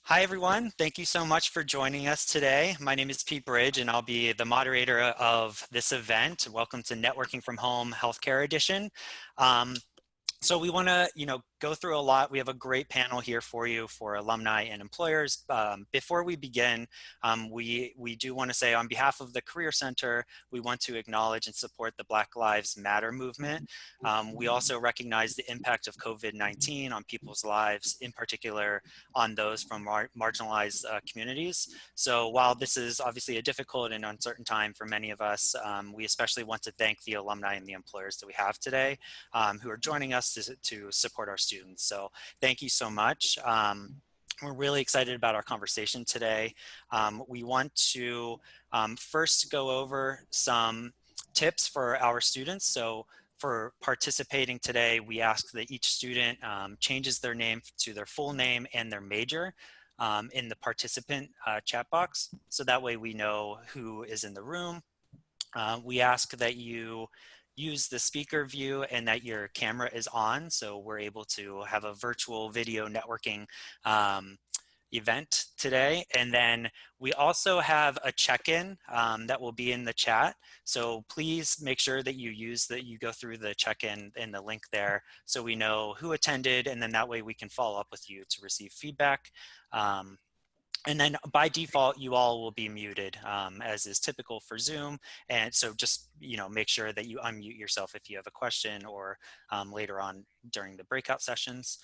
Hi, everyone. Thank you so much for joining us today. My name is Pete Bridge, and I'll be the moderator of this event. Welcome to Networking from Home Healthcare Edition. So we want to, go through a lot. We have a great panel here for you for alumni and employers. Before we begin, we do want to say on behalf of the Career Center, we want to acknowledge and support the Black Lives Matter movement. We also recognize the impact of COVID-19 on people's lives, in particular on those from marginalized communities. So while this is obviously a difficult and uncertain time for many of us, we especially want to thank the alumni and the employers that we have today who are joining us to support our students. So thank you so much. We're really excited about our conversation today. We want to first go over some tips for our students. So for participating today, we ask that each student changes their name to their full name and their major in the participant chat box. So that way we know who is in the room. We ask that you use the speaker view and that your camera is on, so we're able to have a virtual video networking event today. And then we also have a check-in that will be in the chat. So please make sure that you go through the check-in and the link there so we know who attended, and then that way we can follow up with you to receive feedback. And then by default, you all will be muted, as is typical for Zoom. And so just, make sure that you unmute yourself if you have a question or later on during the breakout sessions.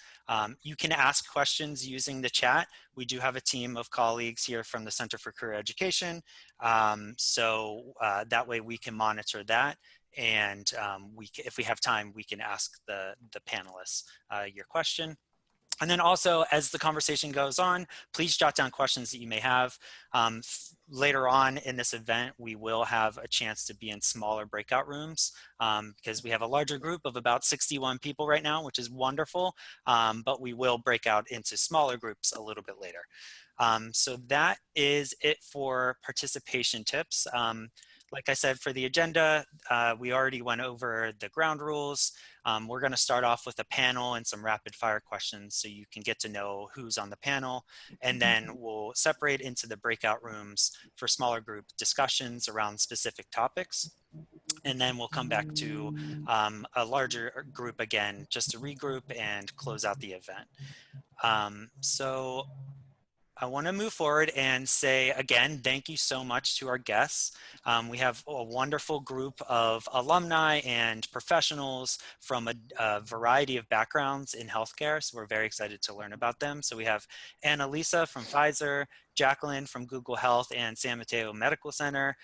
You can ask questions using the chat. We do have a team of colleagues here from the Center for Career Education. So that way we can monitor that. And if we have time, we can ask the panelists your question. And then also, as the conversation goes on, please jot down questions that you may have. Later on in this event, we will have a chance to be in smaller breakout rooms because we have a larger group of about 61 people right now, which is wonderful, but we will break out into smaller groups a little bit later. So that is it for participation tips. Like I said, for the agenda, we already went over the ground rules. We're going to start off with a panel and some rapid fire questions so you can get to know who's on the panel. And then we'll separate into the breakout rooms for smaller group discussions around specific topics. And then we'll come back to a larger group again, just to regroup and close out the event. So I want to move forward and say again, thank you so much to our guests. We have a wonderful group of alumni and professionals from a variety of backgrounds in healthcare, so we're very excited to learn about them. So we have Annalisa from Pfizer, Jacqueline from Google Health and San Mateo Medical Center,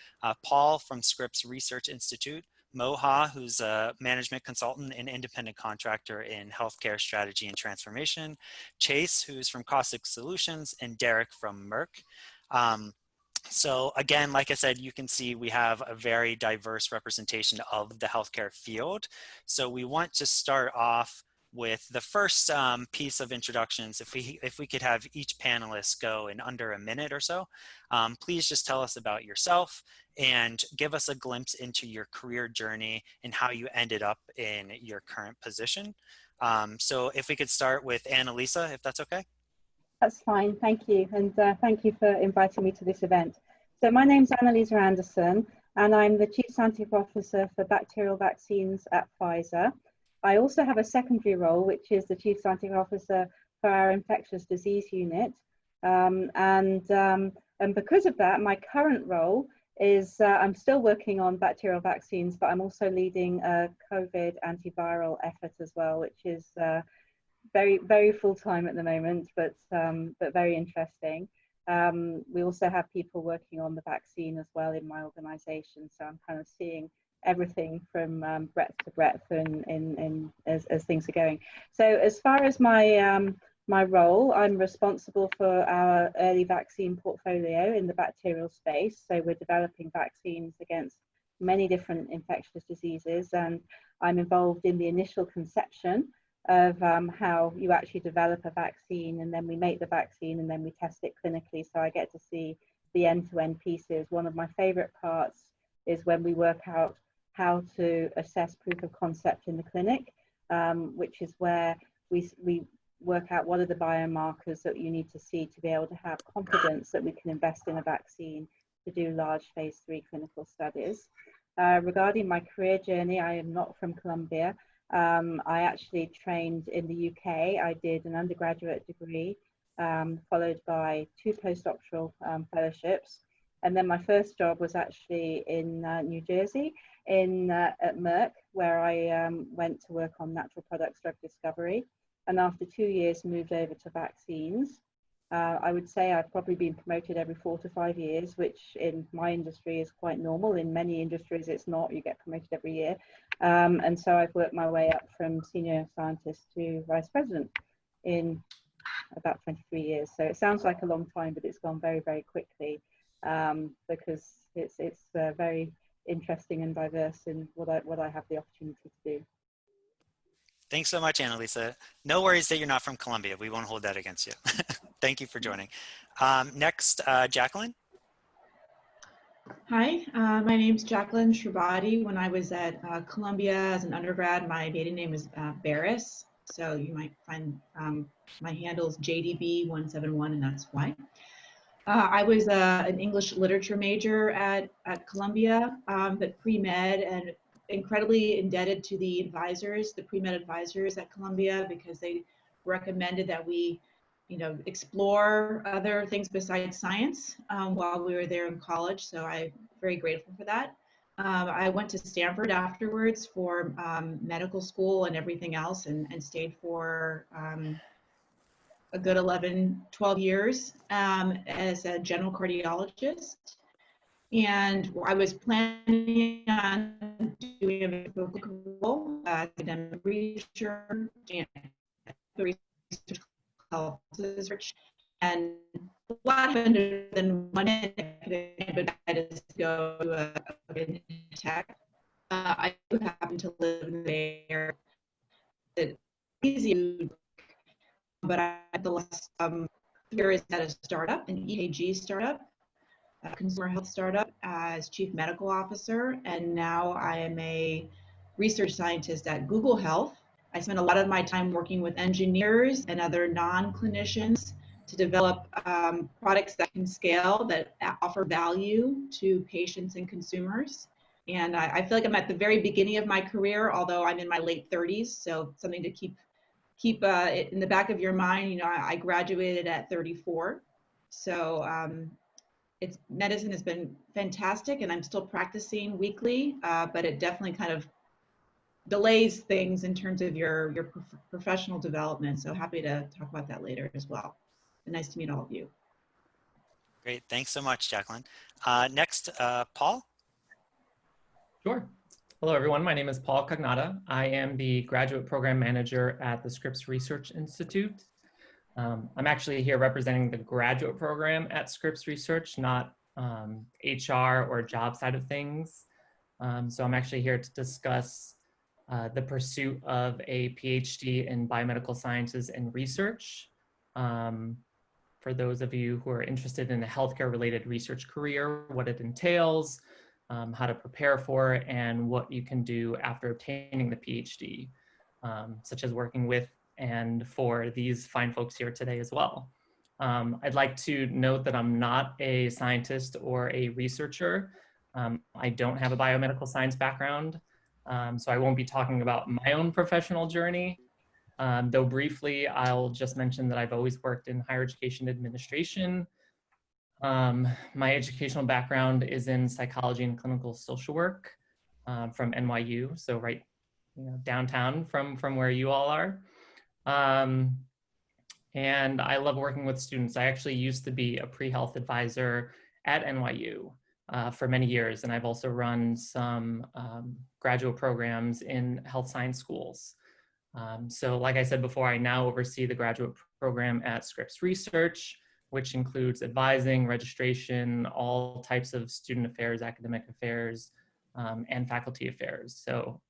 Paul from Scripps Research Institute, Moha, who's a management consultant and independent contractor in healthcare strategy and transformation, Chase, who's from Caustic Solutions, and Derek from Merck. So again, like I said, you can see we have a very diverse representation of the healthcare field. So we want to start off with the first piece of introductions. If we could have each panelist go in under a minute or so, please just tell us about yourself and give us a glimpse into your career journey and how you ended up in your current position. So if we could start with Annalisa, if that's okay. That's fine, thank you. And thank you for inviting me to this event. So my name's Annalisa Anderson, and I'm the Chief Scientific Officer for bacterial vaccines at Pfizer. I also have a secondary role, which is the Chief Scientific Officer for our infectious disease unit. And because of that, my current role is I'm still working on bacterial vaccines, but I'm also leading a COVID antiviral effort as well, which is very, very full-time at the moment, but very interesting. We also have people working on the vaccine as well in my organization, so I'm kind of seeing everything from breadth to breadth as things are going. So as far as my role, I'm responsible for our early vaccine portfolio in the bacterial space. So we're developing vaccines against many different infectious diseases, and I'm involved in the initial conception of how you actually develop a vaccine, and then we make the vaccine and then we test it clinically. So I get to see the end-to-end pieces. One of my favorite parts is when we work out how to assess proof of concept in the clinic, which is where we work out what are the biomarkers that you need to see to be able to have confidence that we can invest in a vaccine to do large phase 3 clinical studies. Regarding my career journey, I am not from Columbia. I actually trained in the UK. I did an undergraduate degree, followed by 2 postdoctoral fellowships. And then my first job was actually in New Jersey at Merck, where I went to work on natural products drug discovery. And after 2 years, moved over to vaccines. I would say I've probably been promoted every 4 to 5 years, which in my industry is quite normal. In many industries, it's not. You get promoted every year. And so I've worked my way up from senior scientist to vice president in about 23 years. So it sounds like a long time, but it's gone very, very quickly because it's very interesting and diverse in what I have the opportunity to do. Thanks so much, Annalisa. No worries that you're not from Columbia. We won't hold that against you. Thank you for joining. Next, Jacqueline. Hi, my name is Jacqueline Shrivati. When I was at Columbia as an undergrad, my maiden name was Barris. So you might find my handle is JDB171, and that's why. I was an English literature major at Columbia, but pre-med, and incredibly indebted to the advisors, the pre-med advisors at Columbia, because they recommended that we, explore other things besides science while we were there in college. So I'm very grateful for that. I went to Stanford afterwards for medical school and everything else, and stayed for a good 11, 12 years as a general cardiologist. And I was planning on doing a role, academic research, research, and a lot happened than one but I decided to go to tech. I happen to live there. It's easy, but I had the last 3 years at a startup, an EKG startup, a consumer health startup, as chief medical officer, and now I am a research scientist at Google Health. I spend a lot of my time working with engineers and other non-clinicians to develop products that can scale, that offer value to patients and consumers. And I feel like I'm at the very beginning of my career, although I'm in my late 30s, so something to keep it in the back of your mind. I graduated at 34, so medicine has been fantastic, and I'm still practicing weekly, but it definitely kind of delays things in terms of your professional development. So happy to talk about that later as well. And nice to meet all of you. Great, thanks so much, Jacqueline. Next, Paul. Sure. Hello, everyone. My name is Paul Cagnata. I am the graduate program manager at the Scripps Research Institute. I'm actually here representing the graduate program at Scripps Research, not HR or job side of things. So I'm actually here to discuss the pursuit of a PhD in biomedical sciences and research. For those of you who are interested in a healthcare-related research career, what it entails, how to prepare for it, and what you can do after obtaining the PhD, such as working with and for these fine folks here today as well. I'd like to note that I'm not a scientist or a researcher. I don't have a biomedical science background, so I won't be talking about my own professional journey. Though briefly, I'll just mention that I've always worked in higher education administration. My educational background is in psychology and clinical social work from NYU, so right downtown from where you all are. And I love working with students. I actually used to be a pre-health advisor at NYU for many years, and I've also run some graduate programs in health science schools. So like I said before, I now oversee the graduate program at Scripps Research, which includes advising, registration, all types of student affairs, academic affairs, and faculty affairs. So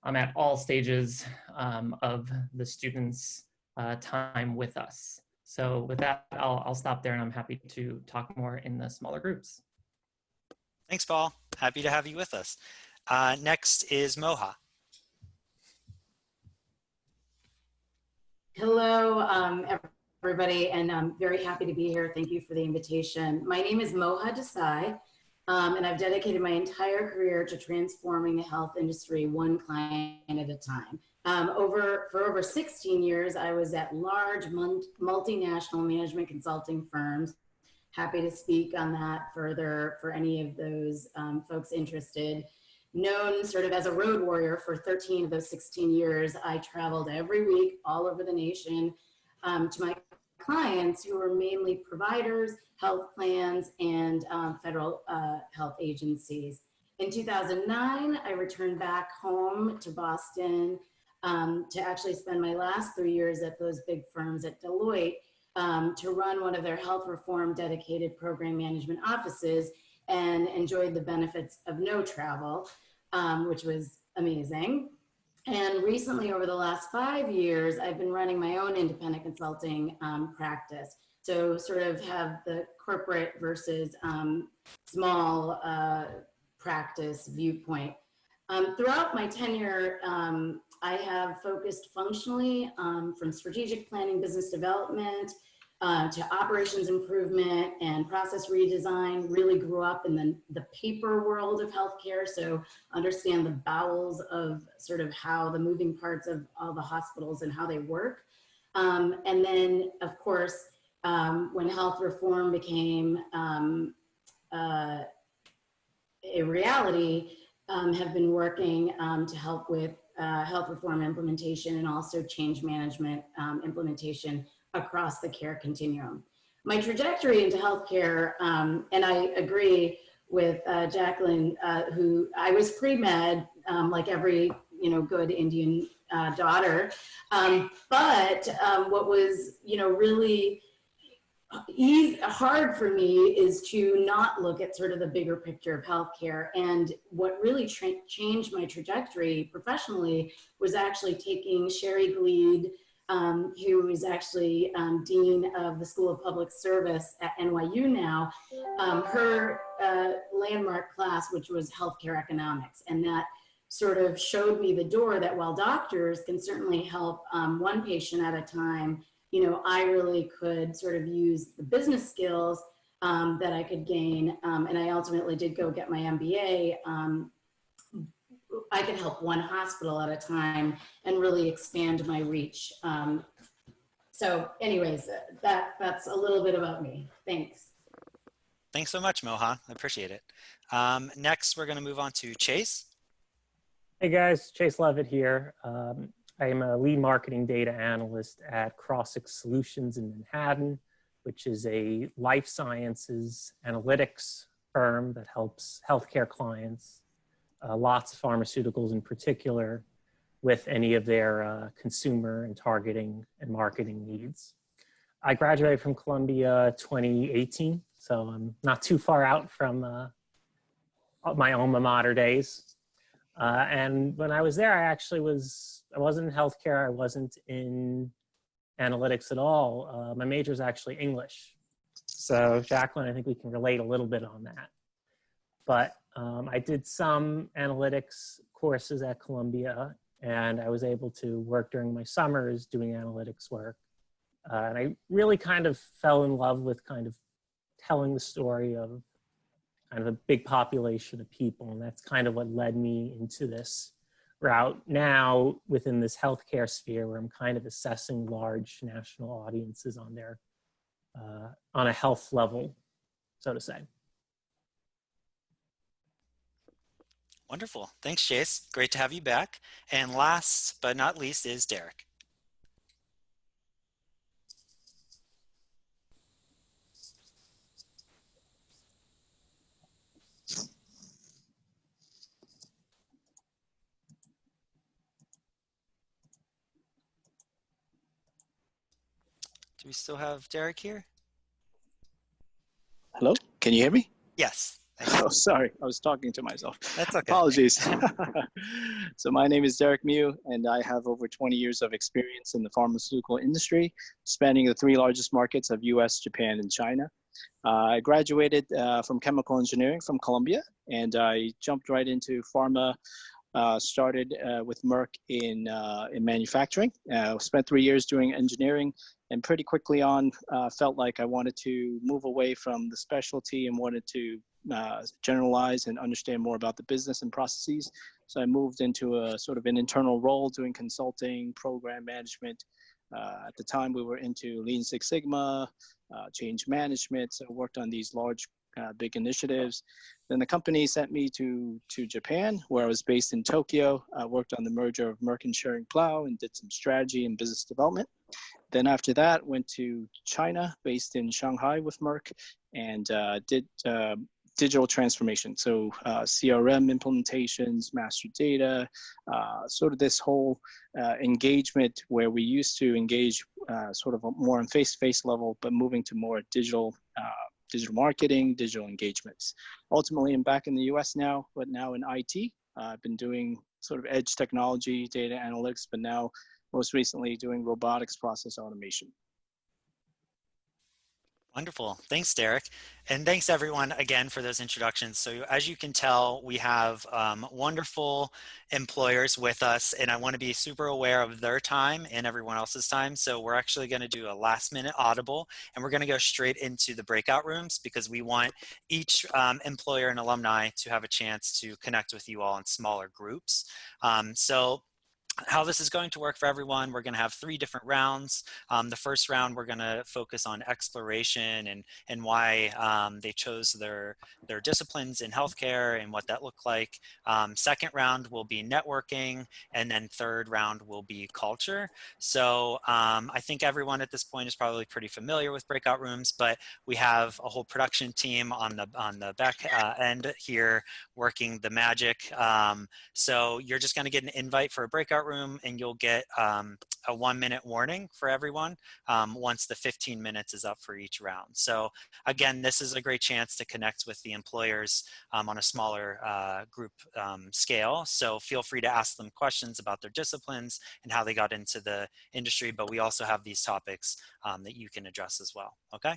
I'm at all stages of the students' time with us. So with that, I'll stop there, and I'm happy to talk more in the smaller groups. Thanks, Paul. Happy to have you with us. Next is Moha. Hello, everybody, and I'm very happy to be here. Thank you for the invitation. My name is Moha Desai, and I've dedicated my entire career to transforming the health industry one client at a time. For over 16 years, I was at large multinational management consulting firms. Happy to speak on that further for any of those folks interested. Known sort of as a road warrior for 13 of those 16 years, I traveled every week all over the nation to my clients who were mainly providers, health plans, and federal health agencies. In 2009, I returned back home to Boston to actually spend my last 3 years at those big firms at Deloitte to run one of their health reform dedicated program management offices, and enjoyed the benefits of no travel, which was amazing. And recently, over the last 5 years, I've been running my own independent consulting practice. So sort of have the corporate versus small practice viewpoint. Throughout my tenure, I have focused functionally from strategic planning, business development, to operations improvement and process redesign. Really grew up in the paper world of healthcare, so understand the bowels of sort of how the moving parts of all the hospitals and how they work. And then, of course, when health reform became a reality, have been working to help with health reform implementation and also change management implementation across the care continuum. My trajectory into healthcare, and I agree with Jacqueline, who I was pre-med, like every good Indian daughter, but what was really hard for me is to not look at sort of the bigger picture of healthcare. And what really changed my trajectory professionally was actually taking Sherry Gleed, who is actually Dean of the School of Public Service at NYU now, her landmark class, which was healthcare economics. And that sort of showed me the door that while doctors can certainly help one patient at a time, I really could sort of use the business skills that I could gain. And I ultimately did go get my MBA. I could help one hospital at a time and really expand my reach. So anyways, that's a little bit about me. Thanks. Thanks so much, Moha. I appreciate it. Next, we're going to move on to Chase. Hey guys, Chase Levitt here. I am a lead marketing data analyst at Crossix Solutions in Manhattan, which is a life sciences analytics firm that helps healthcare clients, lots of pharmaceuticals in particular, with any of their consumer and targeting and marketing needs. I graduated from Columbia 2018, so I'm not too far out from my alma mater days. And when I was there, I wasn't in healthcare. I wasn't in analytics at all. My major is actually English. So Jacqueline, I think we can relate a little bit on that. But I did some analytics courses at Columbia, and I was able to work during my summers doing analytics work. And I really kind of fell in love with kind of telling the story of kind of a big population of people. And that's kind of what led me into this route now within this healthcare sphere, where I'm kind of assessing large national audiences on their, on a health level, so to say. Wonderful. Thanks, Chase. Great to have you back. And last but not least is Derek. Do we still have Derek here? Hello, can you hear me? Yes. Oh, sorry, I was talking to myself. That's okay. Apologies. So my name is Derek Mew, and I have over 20 years of experience in the pharmaceutical industry, spanning the 3 largest markets of US, Japan, and China. I graduated from chemical engineering from Columbia, and I jumped right into pharma Started with Merck in manufacturing. Spent 3 years doing engineering, and pretty quickly on felt like I wanted to move away from the specialty and wanted to generalize and understand more about the business and processes. So I moved into a sort of an internal role doing consulting, program management. At the time, we were into Lean Six Sigma, change management. So I worked on these large, big initiatives. Then the company sent me to Japan, where I was based in Tokyo. I worked on the merger of Merck and Schering-Plough and did some strategy and business development. Then after that, went to China, based in Shanghai with Merck, and did digital transformation. So CRM implementations, master data, sort of this whole engagement where we used to engage sort of more on face-to-face level, but moving to more digital marketing, digital engagements. Ultimately, I'm back in the US now, but now in IT. I've been doing sort of edge technology, data analytics, but now most recently doing robotics process automation. Wonderful. Thanks, Derek. And thanks everyone again for those introductions. So as you can tell, we have wonderful employers with us, and I want to be super aware of their time and everyone else's time. So we're actually going to do a last minute audible, and we're going to go straight into the breakout rooms because we want each employer and alumni to have a chance to connect with you all in smaller groups. So how this is going to work for everyone, we're going to have 3 different rounds. The first round, we're going to focus on exploration and why they chose their disciplines in healthcare and what that looked like. Second round will be networking, and then third round will be culture. So I think everyone at this point is probably pretty familiar with breakout rooms, but we have a whole production team on the back end here working the magic. So you're just going to get an invite for a breakout room, and you'll get a 1-minute warning for everyone once the 15 minutes is up for each round. So again, this is a great chance to connect with the employers on a smaller group scale. So feel free to ask them questions about their disciplines and how they got into the industry, but we also have these topics that you can address as well, okay?